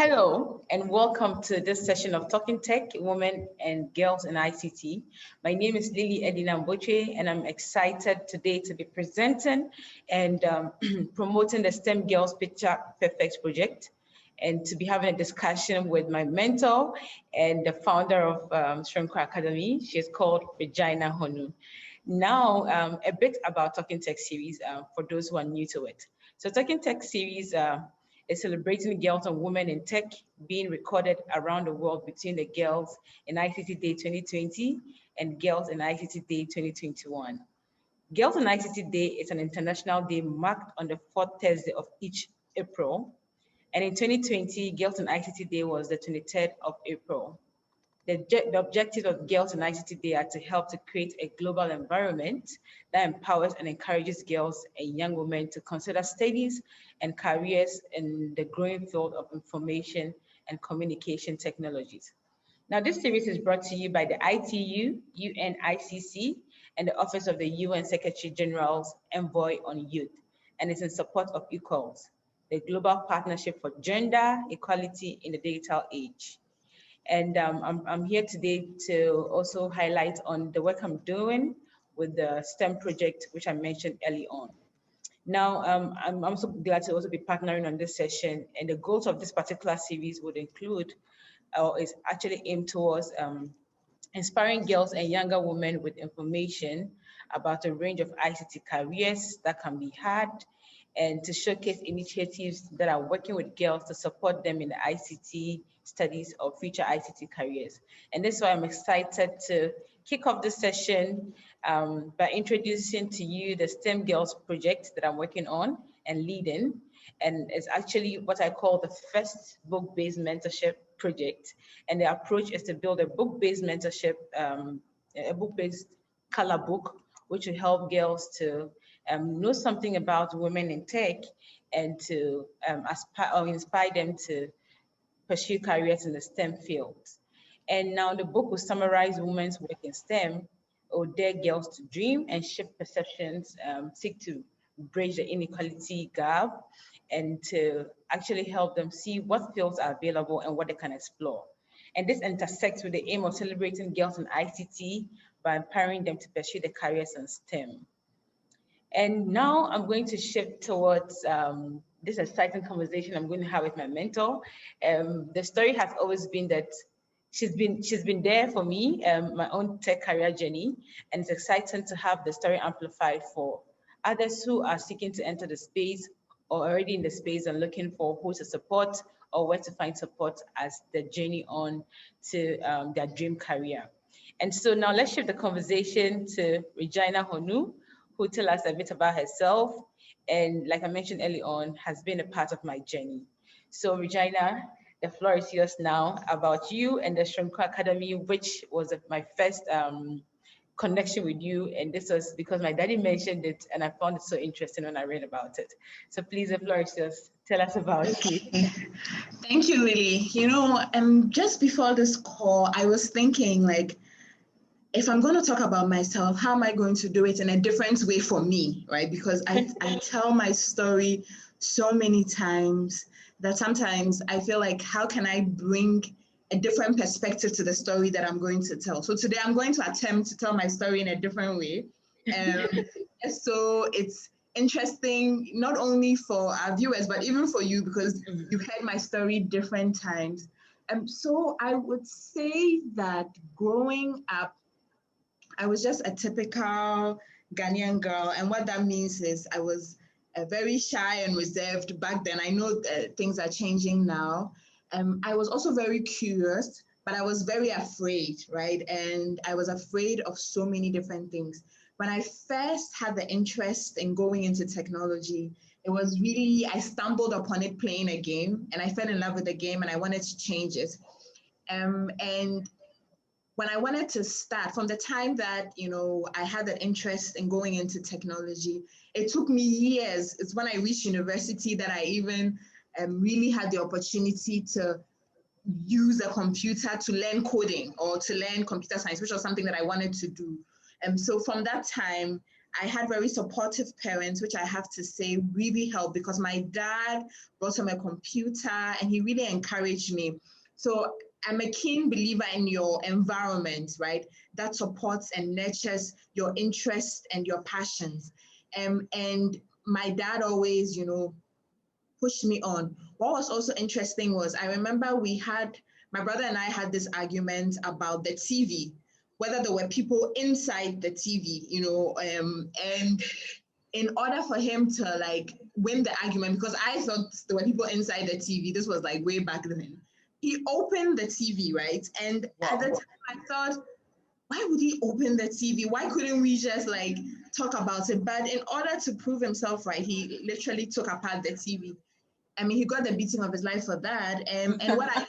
Hello, and welcome to this session of Talking Tech, Women and Girls in ICT. My name is Edinam Botsyoe, and I'm excited today to be presenting and promoting the STEM Girls Picture Perfect project, and to be having a discussion with my mentor and the founder of Soronko Academy. She's called Regina Honu. Now, a bit about Talking Tech series for those who are new to it. So Talking Tech series is celebrating girls and women in tech, being recorded around the world between the Girls in ICT Day 2020 and Girls in ICT Day 2021. Girls in ICT Day is an international day marked on the fourth Thursday of each April. And in 2020, Girls in ICT Day was the 23rd of April. The objectives of Girls in ICT Day are to help to create a global environment that empowers and encourages girls and young women to consider studies and careers in the growing field of information and communication technologies. Now, this series is brought to you by the ITU, UNICC, and the Office of the UN Secretary General's Envoy on Youth, and is in support of Equals, the Global Partnership for Gender Equality in the Digital Age. And I'm here today to also highlight on the work I'm doing with the STEM project, which I mentioned early on. Now, I'm also glad to also be partnering on this session, and the goals of this particular series would include, or is actually aimed towards inspiring girls and younger women with information about a range of ICT careers that can be had, and to showcase initiatives that are working with girls to support them in the ICT studies or future ICT careers. And this is why I'm excited to kick off this session by introducing to you the STEM Girls project that I'm working on and leading. And it's actually what I call the first book-based mentorship project. And the approach is to build a book-based mentorship, a book-based color book, which will help girls to know something about women in tech and to aspire or inspire them to pursue careers in the STEM fields. And now the book will summarize women's work in STEM, or dare girls to dream and shift perceptions, seek to bridge the inequality gap, and to actually help them see what fields are available and what they can explore. And this intersects with the aim of celebrating girls in ICT by empowering them to pursue the careers in STEM. And now I'm going to shift towards this exciting conversation I'm going to have with my mentor. The story has always been that she's been there for me, my own tech career journey, and it's exciting to have the story amplified for others who are seeking to enter the space or already in the space and looking for who to support or where to find support as the journey on to their dream career. And so now let's shift the conversation to Regina Honu, who tell us a bit about herself, and like I mentioned early on, has been a part of my journey. So Regina, the floor is yours now, about you and the Soronko Academy, which was my first connection with you. And this was because my daddy mentioned it and I found it so interesting when I read about it. So please, the floor is yours. Tell us about it. Thank you, Lily. You know, just before this call, I was thinking, like, if I'm going to talk about myself, how am I going to do it in a different way for me, right? Because I tell my story so many times that sometimes I feel like, how can I bring a different perspective to the story that I'm going to tell? So today I'm going to attempt to tell my story in a different way. So it's interesting, not only for our viewers, but even for you, because you've heard my story different times. So I would say that growing up, I was just a typical Ghanaian girl. And what that means is I was very shy and reserved back then. I know things are changing now. I was also very curious, but I was very afraid, right? And I was afraid of so many different things. When I first had the interest in going into technology, it was really, I stumbled upon it playing a game, and I fell in love with the game and I wanted to change it. And when I wanted to start, from the time that, you know, I had that interest in going into technology, it took me years. It's when I reached university that I even really had the opportunity to use a computer to learn coding or to learn computer science, which was something that I wanted to do. And so from that time, I had very supportive parents, which I have to say really helped, because my dad brought home a computer and he really encouraged me. So I'm a keen believer in your environment, right, that supports and nurtures your interests and your passions. And my dad always, pushed me on. What was also interesting was, I remember my brother and I had this argument about the TV, whether there were people inside the TV, and in order for him to like win the argument, because I thought there were people inside the TV, this was like way back then, he opened the TV, right? And at the time I thought, why would he open the TV? Why couldn't we just like talk about it? But in order to prove himself right, he literally took apart the TV. I mean, he got the beating of his life for that. And what I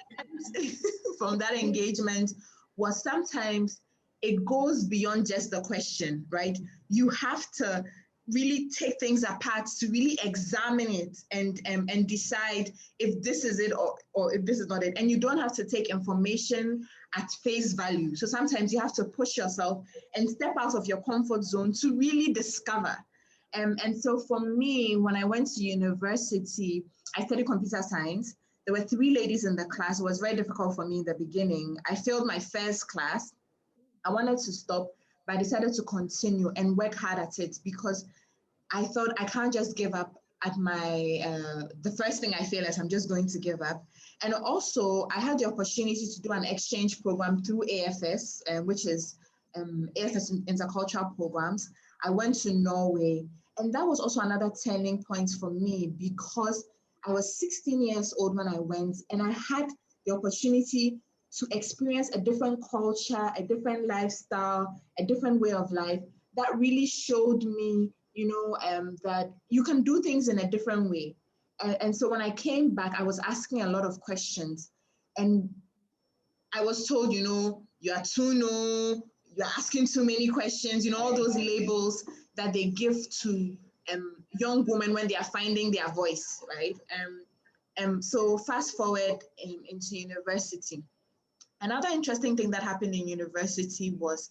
learned from that engagement was sometimes it goes beyond just the question, right? You have to really take things apart to really examine it and decide if this is it or if this is not it. And you don't have to take information at face value. So sometimes you have to push yourself and step out of your comfort zone to really discover. And so for me, when I went to university, I studied computer science. There were 3 ladies in the class. It was very difficult for me in the beginning. I failed my first class. I wanted to stop, but I decided to continue and work hard at it, because I thought I can't just give up at the first thing I fail at, I'm just going to give up. And also I had the opportunity to do an exchange program through AFS, which is AFS Intercultural Programs. I went to Norway, and that was also another turning point for me, because I was 16 years old when I went, and I had the opportunity to experience a different culture, a different lifestyle, a different way of life that really showed me, that you can do things in a different way. And so when I came back, I was asking a lot of questions, and I was told, you are too no, you're asking too many questions, all those labels that they give to young women when they are finding their voice, right? So fast forward into university. Another interesting thing that happened in university was,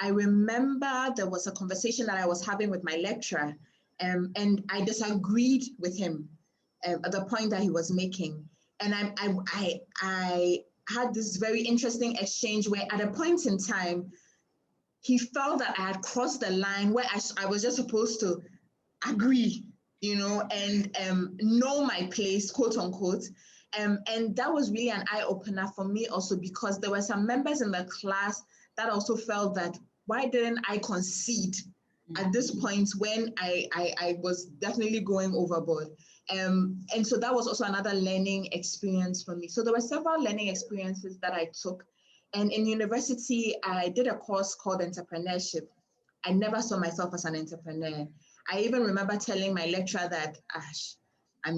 I remember there was a conversation that I was having with my lecturer, and I disagreed with him at the point that he was making. And I had this very interesting exchange where at a point in time, he felt that I had crossed the line where I was just supposed to agree, and know my place, quote unquote. And that was really an eye-opener for me also, because there were some members in the class that also felt that, why didn't I concede at this point when I was definitely going overboard? And so that was also another learning experience for me. So there were several learning experiences that I took. And in university, I did a course called entrepreneurship. I never saw myself as an entrepreneur. I even remember telling my lecturer that, I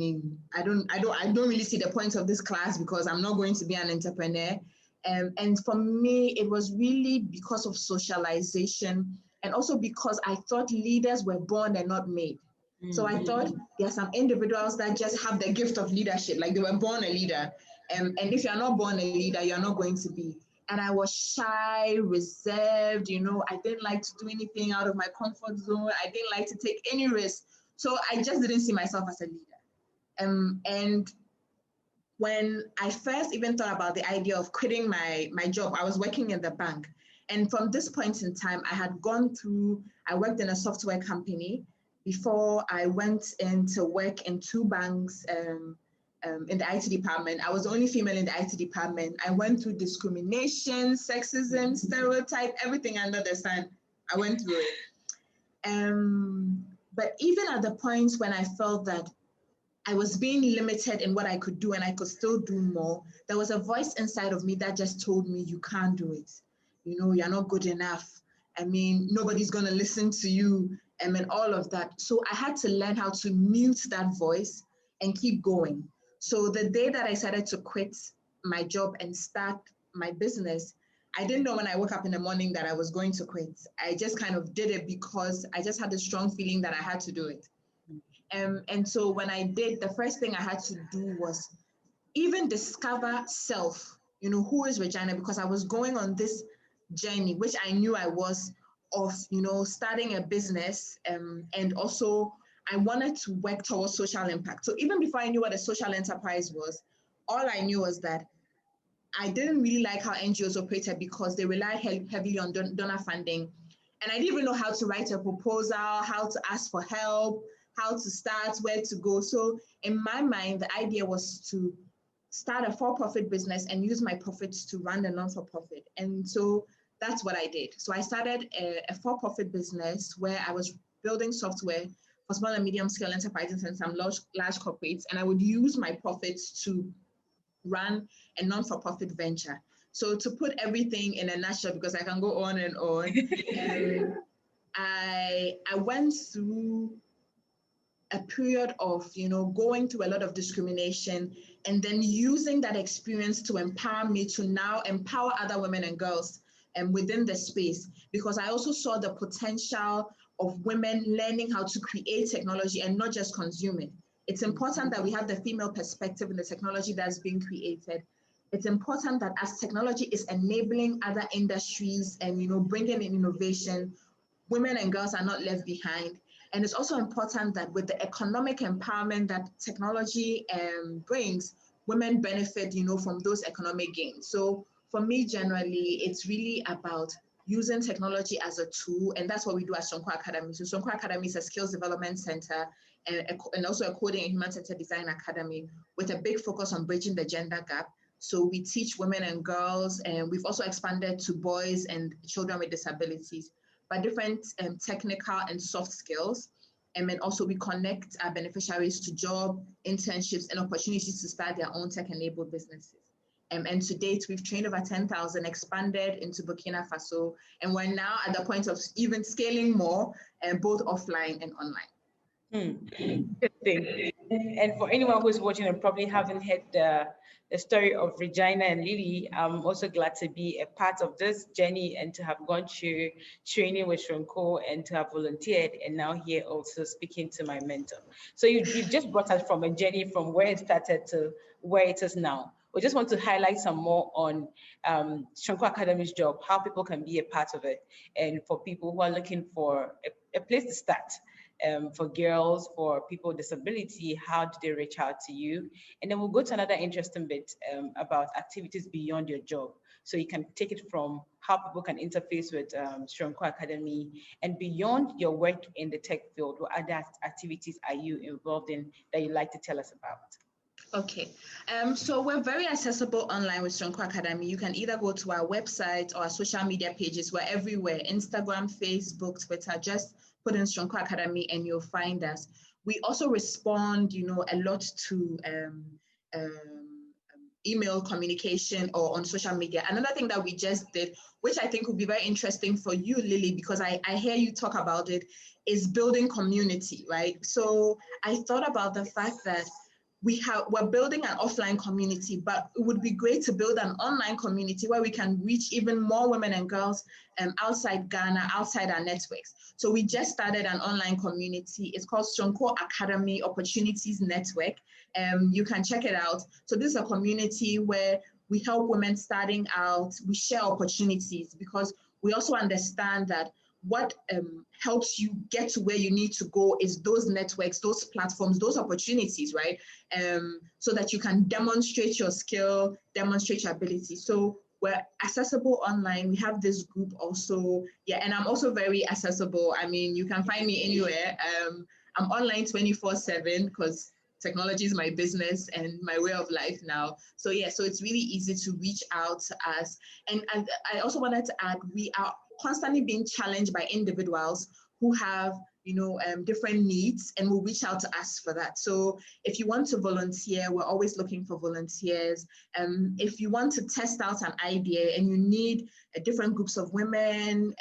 don't really see the point of this class, because I'm not going to be an entrepreneur. And for me, it was really because of socialization, and also because I thought leaders were born and not made. Mm-hmm. So I thought there are some individuals that just have the gift of leadership, like they were born a leader. And if you're not born a leader, you're not going to be. And I was shy, reserved, I didn't like to do anything out of my comfort zone. I didn't like to take any risk. So I just didn't see myself as a leader. And when I first even thought about the idea of quitting my job, I was working in the bank. And from this point in time, I worked in a software company before I went in to work in 2 banks in the IT department. I was the only female in the IT department. I went through discrimination, sexism, stereotype, everything under the sun. I went through it. But even at the points when I felt that I was being limited in what I could do and I could still do more, there was a voice inside of me that just told me, you can't do it. You're not good enough. Nobody's going to listen to you, and all of that. So I had to learn how to mute that voice and keep going. So the day that I decided to quit my job and start my business, I didn't know when I woke up in the morning that I was going to quit. I just kind of did it because I just had a strong feeling that I had to do it. And so when I did, the first thing I had to do was even discover self, who is Regina? Because I was going on this journey, which I knew I was, of, starting a business, and also I wanted to work towards social impact. So even before I knew what a social enterprise was, all I knew was that I didn't really like how NGOs operated because they rely heavily on donor funding. And I didn't even know how to write a proposal, how to ask for help, how to start, where to go. So in my mind, the idea was to start a for-profit business and use my profits to run a non-for-profit. And so that's what I did. So I started a for-profit business where I was building software for small and medium scale enterprises and some large corporates. And I would use my profits to run a non-for-profit venture. So to put everything in a nutshell, because I can go on and on, I went through a period of, going through a lot of discrimination and then using that experience to empower me to now empower other women and girls within the space, because I also saw the potential of women learning how to create technology and not just consume it. It's important that we have the female perspective in the technology that's being created. It's important that as technology is enabling other industries and bringing in innovation, women and girls are not left behind. And it's also important that with the economic empowerment that technology brings, women benefit, from those economic gains. So for me, generally, it's really about using technology as a tool, and that's what we do at Soronko Academy. So Soronko Academy is a skills development center and also a coding and human-centered design academy with a big focus on bridging the gender gap. So we teach women and girls, and we've also expanded to boys and children with disabilities, but different technical and soft skills. And then also we connect our beneficiaries to job, internships, and opportunities to start their own tech-enabled businesses. And to date, we've trained over 10,000, expanded into Burkina Faso, and we're now at the point of even scaling more, both offline and online. Interesting. And for anyone who's watching and probably haven't heard the story of Regina and Lily, I'm also glad to be a part of this journey and to have gone through training with Soronko and to have volunteered, and now here also speaking to my mentor. So you've just brought us from a journey from where it started to where it is now. We just want to highlight some more on Soronko Academy's job, how people can be a part of it, and for people who are looking for a place to start. For girls, for people with disability, how do they reach out to you? And then we'll go to another interesting bit about activities beyond your job. So you can take it from how people can interface with Soronko Academy, and beyond your work in the tech field, what other activities are you involved in that you'd like to tell us about? Okay, so we're very accessible online with Soronko Academy. You can either go to our website or our social media pages. We're everywhere: Instagram, Facebook, Twitter. Just put in Soronko Academy and you'll find us. We also respond, a lot to email communication or on social media. Another thing that we just did, which I think would be very interesting for you, Lily, because I hear you talk about it, is building community, right? So I thought about the fact that we're building an offline community, but it would be great to build an online community where we can reach even more women and girls outside Ghana, outside our networks. So we just started an online community. It's called Soronko Academy Opportunities Network. You can check it out. So this is a community where we help women starting out. We share opportunities because we also understand that what helps you get to where you need to go is those networks, those platforms, those opportunities, right? So that you can demonstrate your skill, demonstrate your ability. So we're accessible online. We have this group also. Yeah, and I'm also very accessible. I mean, you can find me anywhere. I'm online 24/7 because technology is my business and my way of life now. So yeah, so it's really easy to reach out to us. And I also wanted to add, we are constantly being challenged by individuals who have, different needs, and will reach out to us for that. So if you want to volunteer, we're always looking for volunteers. If you want to test out an idea and you need different groups of women,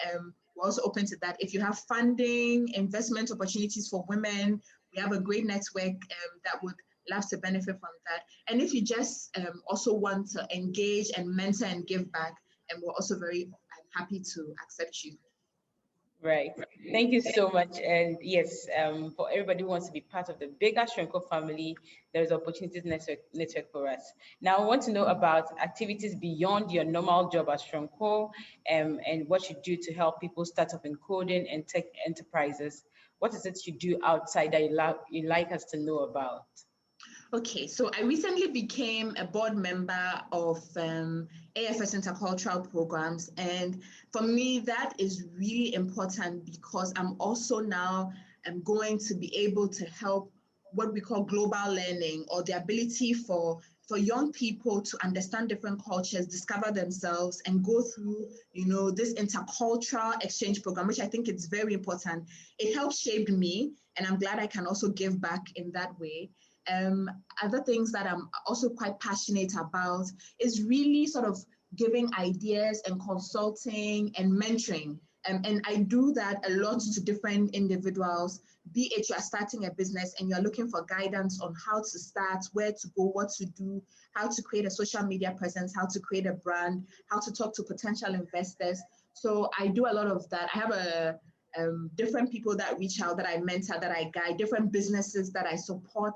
we're also open to that. If you have funding, investment opportunities for women, we have a great network that would love to benefit from that. And if you just also want to engage and mentor and give back, and we're also very happy to accept you. Right. Thank you so much. And yes, for everybody who wants to be part of the bigger Stronghold family, there's opportunities network for us. Now, I want to know about activities beyond your normal job at Stronghold, and what you do to help people start up in coding and tech enterprises. What is it you do outside that you like us to know about? Okay, so I recently became a board member of AFS Intercultural Programs. And for me, that is really important because I'm also now going to be able to help what we call global learning, or the ability for young people to understand different cultures, discover themselves, and go through, this intercultural exchange program, which I think is very important. It helps shape me, and I'm glad I can also give back in that way. Other things that I'm also quite passionate about is really sort of giving ideas and consulting and mentoring. And I do that a lot to different individuals, be it you're starting a business and you're looking for guidance on how to start, where to go, what to do, how to create a social media presence, how to create a brand, how to talk to potential investors. So I do a lot of that. I have different people that reach out, that I mentor, that I guide, different businesses that I support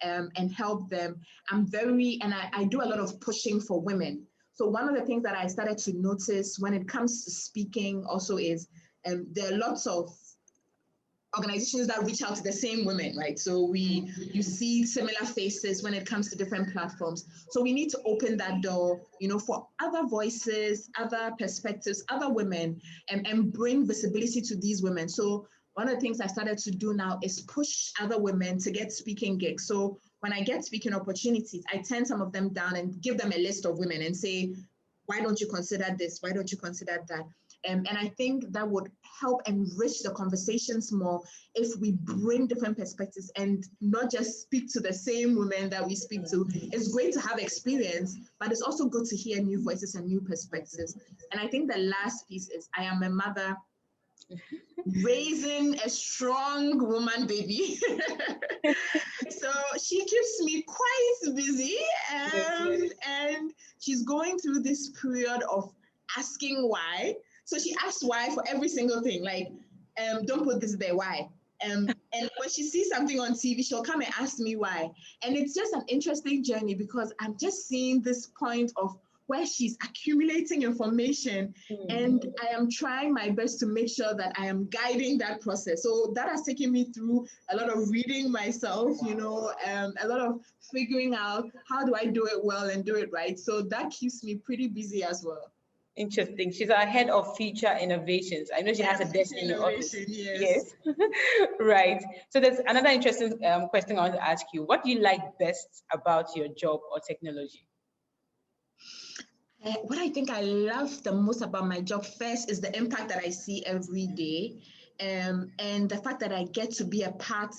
and help them. I do a lot of pushing for women. So one of the things that I started to notice when it comes to speaking also is there are lots of organizations that reach out to the same women, right? So you see similar faces when it comes to different platforms. So we need to open that door, for other voices, other perspectives, other women, and bring visibility to these women. So one of the things I started to do now is push other women to get speaking gigs. So when I get speaking opportunities, I turn some of them down and give them a list of women and say, why don't you consider this? Why don't you consider that? And I think that would help enrich the conversations more if we bring different perspectives and not just speak to the same women that we speak to. It's great to have experience, but it's also good to hear new voices and new perspectives. And I think the last piece is I am a mother raising a strong woman baby. So she keeps me quite busy, and she's going through this period of asking why. So she asks why for every single thing, like, don't put this there, why? And when she sees something on TV, she'll come and ask me why. And it's just an interesting journey because I'm just seeing this point of where she's accumulating information, and I am trying my best to make sure that I am guiding that process. So that has taken me through a lot of reading myself, a lot of figuring out how do I do it well and do it right. So that keeps me pretty busy as well. Interesting. She's our head of future innovations. I know she has a desk in your office. Yes. Right. So there's another interesting question I want to ask you. What do you like best about your job or technology? What I think I love the most about my job first is the impact that I see every day, and the fact that I get to be a part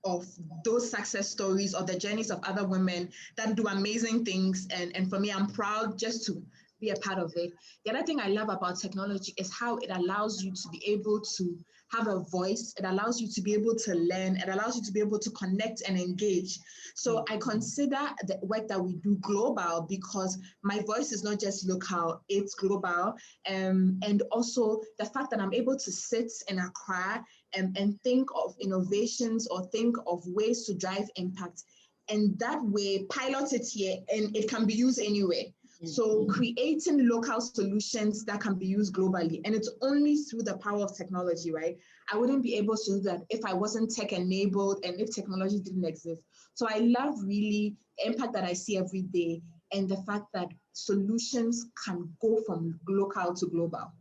of those success stories or the journeys of other women that do amazing things. And for me, I'm proud just to be a part of it. The other thing I love about technology is how it allows you to be able to have a voice. It allows you to be able to learn. It allows you to be able to connect and engage. So I consider the work that we do global because my voice is not just local, it's global. And also the fact that I'm able to sit in Accra and think of innovations or think of ways to drive impact. And that way, pilot it here and it can be used anywhere. So creating local solutions that can be used globally. And it's only through the power of technology, right? I wouldn't be able to do that if I wasn't tech enabled and if technology didn't exist. So I love really the impact that I see every day and the fact that solutions can go from local to global.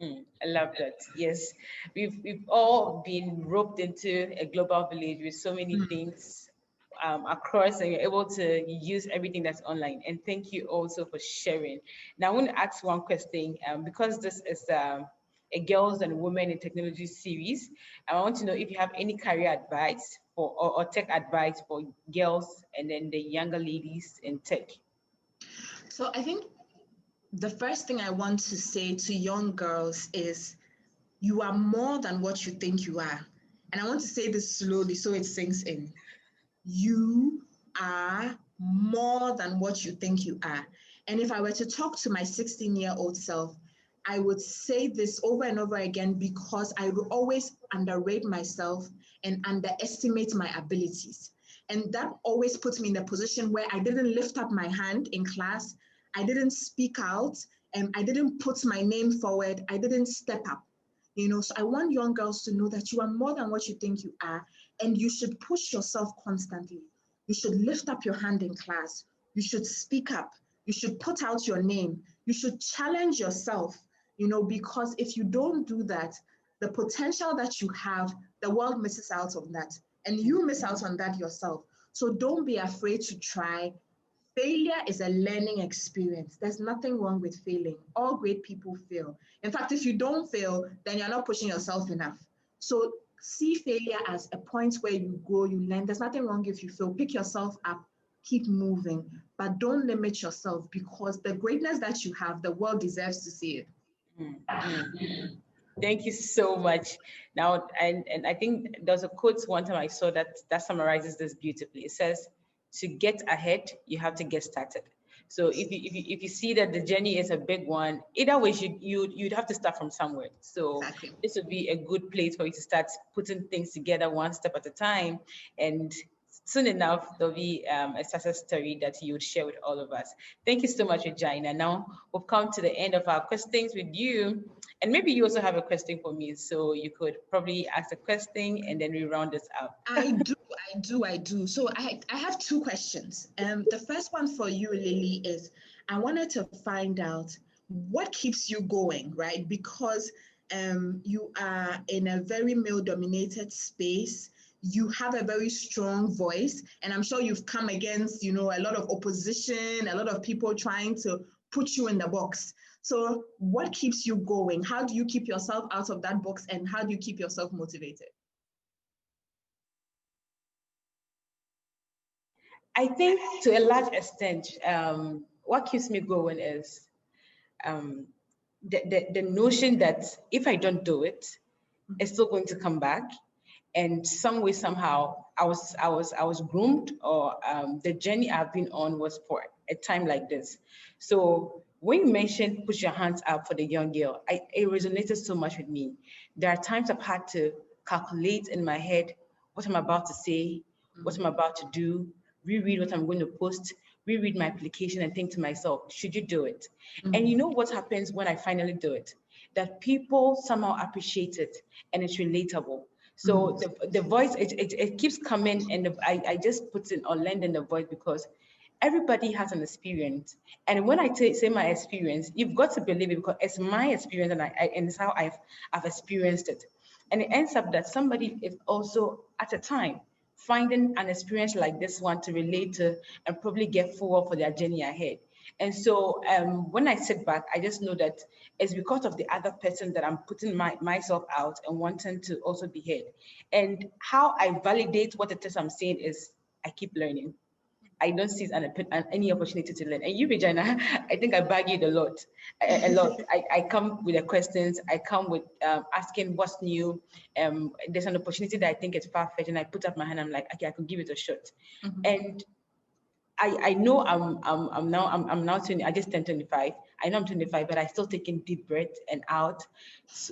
I love that. Yes, we've all been roped into a global village with so many things across, and you're able to use everything that's online. And thank you also for sharing. Now, I want to ask one question because this is a girls and women in technology series. I want to know if you have any career advice or tech advice for girls and then the younger ladies in tech. So I think the first thing I want to say to young girls is you are more than what you think you are. And I want to say this slowly so it sinks in. You are more than what you think you are. And if I were to talk to my 16-year-old self, I would say this over and over again because I would always underrate myself and underestimate my abilities. And that always puts me in a position where I didn't lift up my hand in class, I didn't speak out, and I didn't put my name forward, I didn't step up. So I want young girls to know that you are more than what you think you are, and you should push yourself constantly. You should lift up your hand in class. You should speak up. You should put out your name. You should challenge yourself, because if you don't do that, the potential that you have, the world misses out on that. And you miss out on that yourself. So don't be afraid to try. Failure is a learning experience. There's nothing wrong with failing. All great people fail. In fact, if you don't fail, then you're not pushing yourself enough. So see failure as a point where you grow, you learn. There's nothing wrong if you fail. Pick yourself up, keep moving, but don't limit yourself because the greatness that you have, the world deserves to see it. Thank you so much. Now, and I think there's a quote one time I saw that summarizes this beautifully. It says, to get ahead, you have to get started. So if you see that the journey is a big one, either way, you'd have to start from somewhere. So Exactly. this would be a good place for you to start putting things together one step at a time. And soon enough, there'll be a success story that you would share with all of us. Thank you so much, Regina. Now we've come to the end of our questions with you. And maybe you also have a question for me. So you could probably ask a question and then we round this up. I do. So I have two questions. The first one for you, Lily, is I wanted to find out what keeps you going, right? Because you are in a very male-dominated space. You have a very strong voice, and I'm sure you've come against, a lot of opposition, a lot of people trying to put you in the box. So what keeps you going? How do you keep yourself out of that box, and how do you keep yourself motivated? I think to a large extent, what keeps me going is the notion that if I don't do it, it's still going to come back. And some way, somehow, I was groomed, or the journey I've been on was for a time like this. So when you mentioned put your hands up for the young girl, it resonated so much with me. There are times I've had to calculate in my head what I'm about to say, what I'm about to do, reread what I'm going to post, reread my application and think to myself, should you do it? And you know what happens when I finally do it? That people somehow appreciate it and it's relatable. So the voice, it keeps coming, and I just put it or lend in the voice because everybody has an experience. And when I say my experience, you've got to believe it because it's my experience, and it's how I've experienced it. And it ends up that somebody is also at a time finding an experience like this one to relate to and probably get forward for their journey ahead. And so when I sit back, I just know that it's because of the other person that I'm putting myself out and wanting to also be heard. And how I validate what it is I'm saying is I keep learning. I don't see any opportunity to learn. And you, Regina, I think I bag you a lot. I come with the questions. I come with asking what's new. There's an opportunity that I think is far-fetched, and I put up my hand. I'm like, okay, I could give it a shot. And I know I'm now 20. I just turned 25. I know I'm 25, but I still taking deep breath and out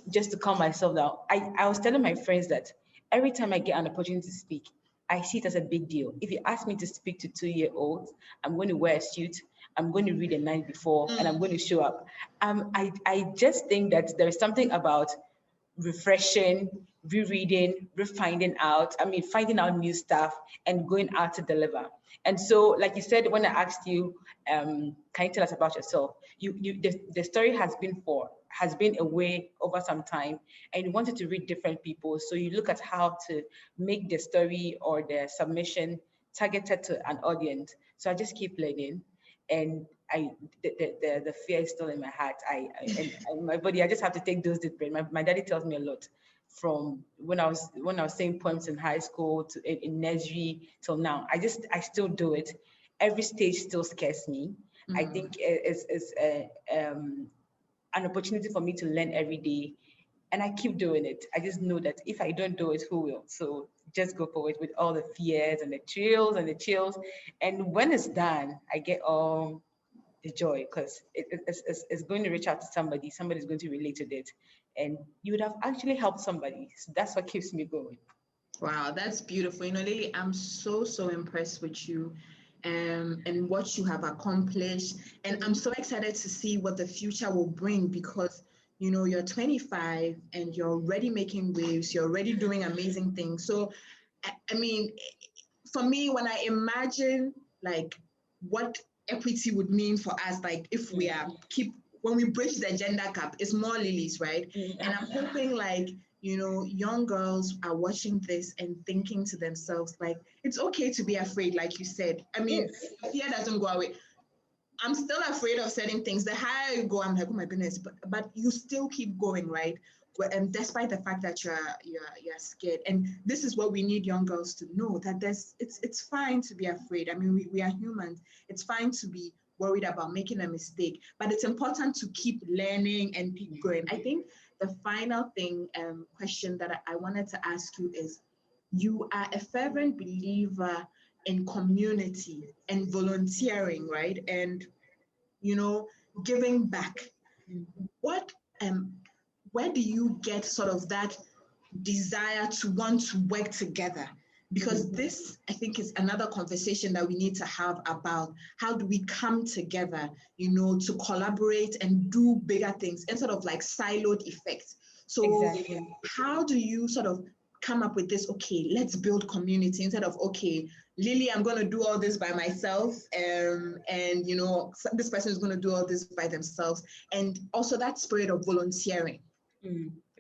just to calm myself down. I was telling my friends that every time I get an opportunity to speak, I see it as a big deal. If you ask me to speak to 2-year-olds, I'm going to wear a suit. I'm going to read the night before, and I'm going to show up. I just think that there is something about refreshing, rereading, refinding out. I mean, finding out new stuff and going out to deliver. And so, like you said, when I asked you, can you tell us about yourself? The story has been away over some time, and you wanted to read different people. So you look at how to make the story or the submission targeted to an audience. So I just keep learning, and the fear is still in my heart. And my body, I just have to take those deep breaths. My daddy tells me a lot from when I was saying poems in high school to in nursery till now. I still do it. Every stage still scares me. I think it's an opportunity for me to learn every day. And I keep doing it. I just know that if I don't do it, who will? So just go for it with all the fears and the thrills and the chills. And when it's done, I get all the joy, because it's going to reach out to somebody. Somebody's going to relate to it, and you would have actually helped somebody. So that's what keeps me going. Wow, that's beautiful. You know, Lily, I'm so impressed with you and what you have accomplished. And I'm so excited to see what the future will bring because, you know, you're 25 and you're already making waves, you're already doing amazing things. So, I mean, for me, when I imagine like what equity would mean for us, like if we are when we bridge the gender gap, it's more Lilies, right? And I'm hoping like, you know, young girls are watching this and thinking to themselves, like, it's okay to be afraid, like you said. I mean, fear doesn't go away. I'm still afraid of certain things. The higher you go, I'm like, oh my goodness, but you still keep going, right? And despite the fact that you're scared, and this is what we need young girls to know, that it's fine to be afraid. I mean, we are humans. It's fine to be worried about making a mistake, but it's important to keep learning and keep going. I think the final thing question that I wanted to ask you is, you are a fervent believer in community and volunteering, right? And, you know, giving back. What where do you get sort of that desire to want to work together? Because this, I think, is another conversation that we need to have about how do we come together, you know, to collaborate and do bigger things instead of like siloed effects. So how do you sort of come up with this, okay, let's build community instead of, okay, Lily, I'm going to do all this by myself, and, you know, this person is going to do all this by themselves. And also that spirit of volunteering.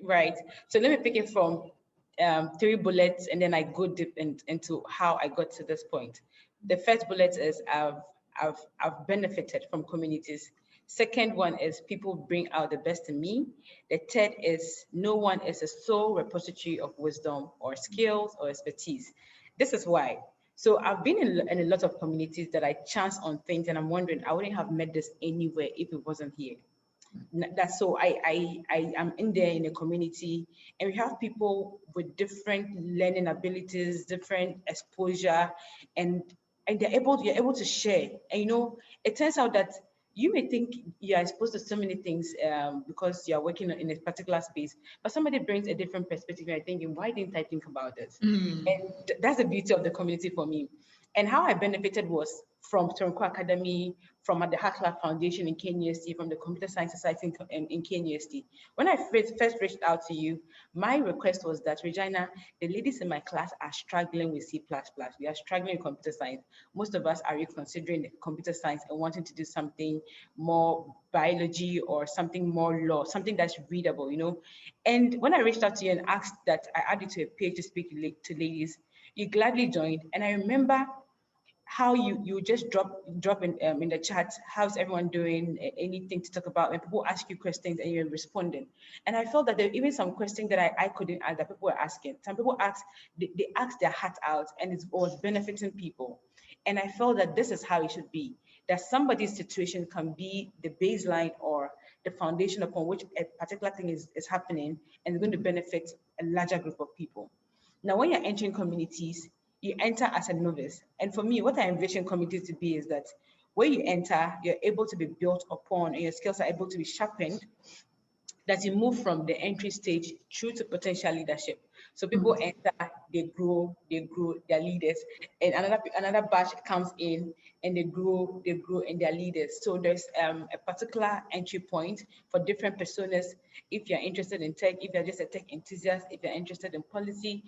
Right. So let me pick it from 3 bullets, and then I go deep into how I got to this point. The first bullet is I've benefited from communities. Second one is people bring out the best in me. The third is no one is a sole repository of wisdom or skills or expertise. This is why. So I've been in a lot of communities that I chance on things, and I'm wondering I wouldn't have met this anywhere if it wasn't here. That's so I am in there in a community, and we have people with different learning abilities, different exposure, and you're able to share. And you know, it turns out that you may think you are exposed to so many things because you are working in a particular space, but somebody brings a different perspective, and you're thinking, why didn't I think about this? And that's the beauty of the community for me. And how I benefited was from Soronko Academy, from the Hackler Foundation in KNUST, from the Computer Science Society in KNUST. When I first reached out to you, my request was that, Regina, the ladies in my class are struggling with C++. We are struggling with computer science. Most of us are reconsidering computer science and wanting to do something more biology or something more law, something that's readable, you know. And when I reached out to you and asked that I add you to a page to speak to ladies, you gladly joined. And I remember how you just drop in the chat, how's everyone doing, anything to talk about, and people ask you questions and you're responding. And I felt that there were even some questions that I couldn't ask that people were asking. Some people asked, they asked their heart out, and it was benefiting people. And I felt that this is how it should be, that somebody's situation can be the baseline or the foundation upon which a particular thing is happening, and it's going to benefit a larger group of people. Now, when you're entering communities, you enter as a novice. And for me, what I envision communities to be is that when you enter, you're able to be built upon and your skills are able to be sharpened, that you move from the entry stage through to potential leadership. So people enter, they grow, they're leaders, and another batch comes in and they grow, and they're leaders. So there's a particular entry point for different personas. If you're interested in tech, if you're just a tech enthusiast, if you're interested in policy,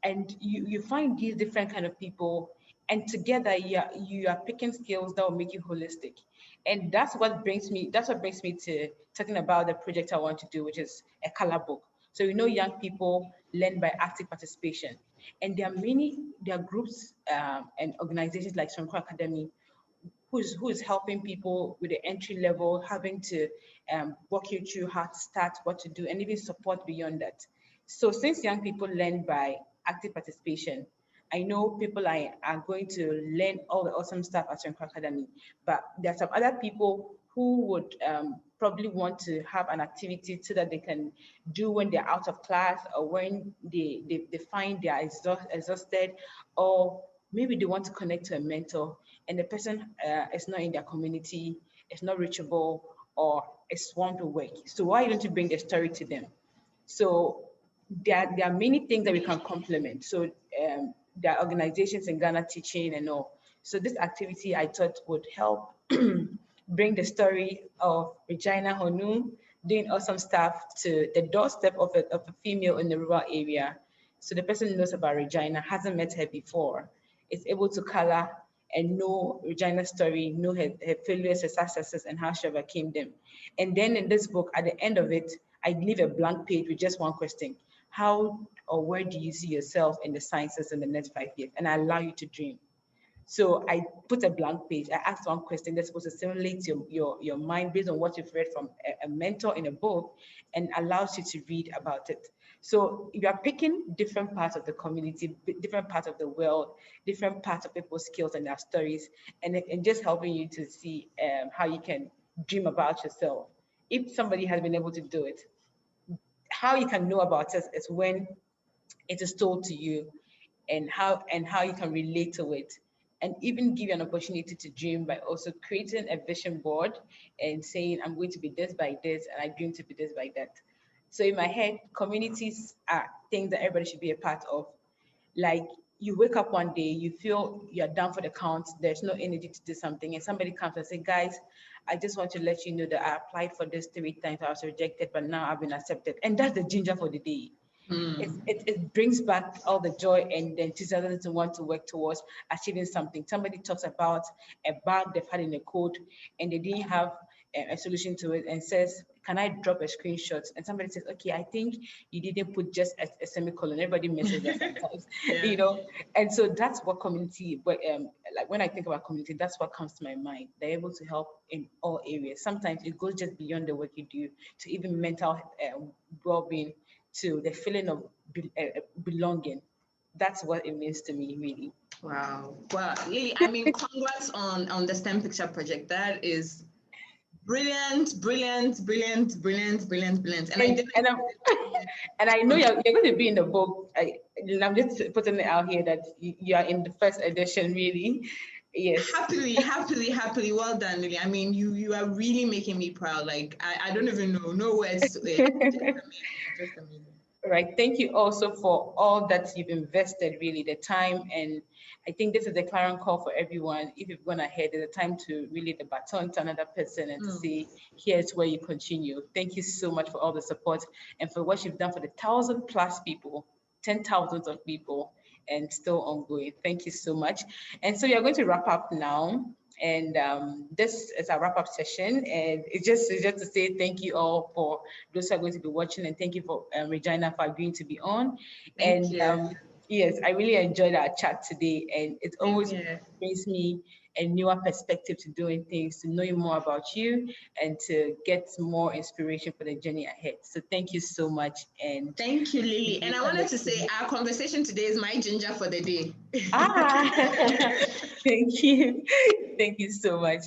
and you find these different kind of people, and together you are picking skills that will make you holistic. And that's what brings me to talking about the project I want to do, which is a color book. So young people learn by active participation, and there are groups and organizations like Soronko Academy who is helping people with the entry level, having to walk you through how to start, what to do, and even support beyond that. So since young people learn by active participation, I know people are going to learn all the awesome stuff at Soronko Academy, but there are some other people who would probably want to have an activity so that they can do when they're out of class, or when they find they are exhausted, or maybe they want to connect to a mentor and the person is not in their community, it's not reachable, or it's swamped with work. So why don't you bring the story to them? So there are many things that we can complement. So there are organizations in Ghana teaching and all. So this activity I thought would help bring the story of Regina Honu doing awesome stuff to the doorstep of a female in the rural area. So the person knows about Regina, hasn't met her before, is able to color and know Regina's story, know her failures, her successes, and how she overcame them. And then in this book, at the end of it, I leave a blank page with just one question. How or where do you see yourself in the sciences in the next 5 years? And I allow you to dream. So I put a blank page. I asked one question that's supposed to stimulate your mind based on what you've read from a mentor in a book, and allows you to read about it. So you are picking different parts of the community, different parts of the world, different parts of people's skills and their stories, and just helping you to see how you can dream about yourself. If somebody has been able to do it, how you can know about it is when it is told to you, and how you can relate to it, and even give you an opportunity to dream by also creating a vision board and saying, I'm going to be this by this, and I dream to be this by that. So in my head, communities are things that everybody should be a part of. Like, you wake up one day, you feel you're down for the count, there's no energy to do something, and somebody comes and say, guys, I just want to let you know that I applied for this 3 times, I was rejected, but now I've been accepted. And that's the ginger for the day. It brings back all the joy and the enthusiasm to want to work towards achieving something. Somebody talks about a bug they've had in a code and they didn't have a solution to it, and says, can I drop a screenshot? And somebody says, okay, I think you didn't put just a semicolon. Everybody messes that sometimes, you know? And so that's what community, but like when I think about community, that's what comes to my mind. They're able to help in all areas. Sometimes it goes just beyond the work you do to even mental well-being, to the feeling of belonging. That's what it means to me, really. Wow. Well, Lily, I mean, congrats on the STEM Picture project. That is brilliant, brilliant, brilliant, brilliant, brilliant, brilliant. And I know you're going to be in the book. I'm just putting it out here that you are in the first edition, really. Yes. Happily. Well done, Lily. I mean, you are really making me proud. Like, I don't even know, no words to it. Just amazing. Right. Thank you also for all that you've invested, really, the time. And I think this is a clarion call for everyone. If you've gone ahead, there's a time to relay the baton to another person and to say, here's where you continue. Thank you so much for all the support and for what you've done for the 1,000+ people, 10,000s of people, and still ongoing. Thank you so much. And so we are going to wrap up now. And this is our wrap-up session, and it's just to say thank you all for those who are going to be watching, and thank you for Regina for agreeing to be on. Thank you. Yes, I really enjoyed our chat today, and it always brings me a newer perspective to doing things, to knowing more about you, and to get more inspiration for the journey ahead. So thank you so much. And thank you, Lily. And I wanted to say our conversation today is my ginger for the day. Thank you. Thank you so much.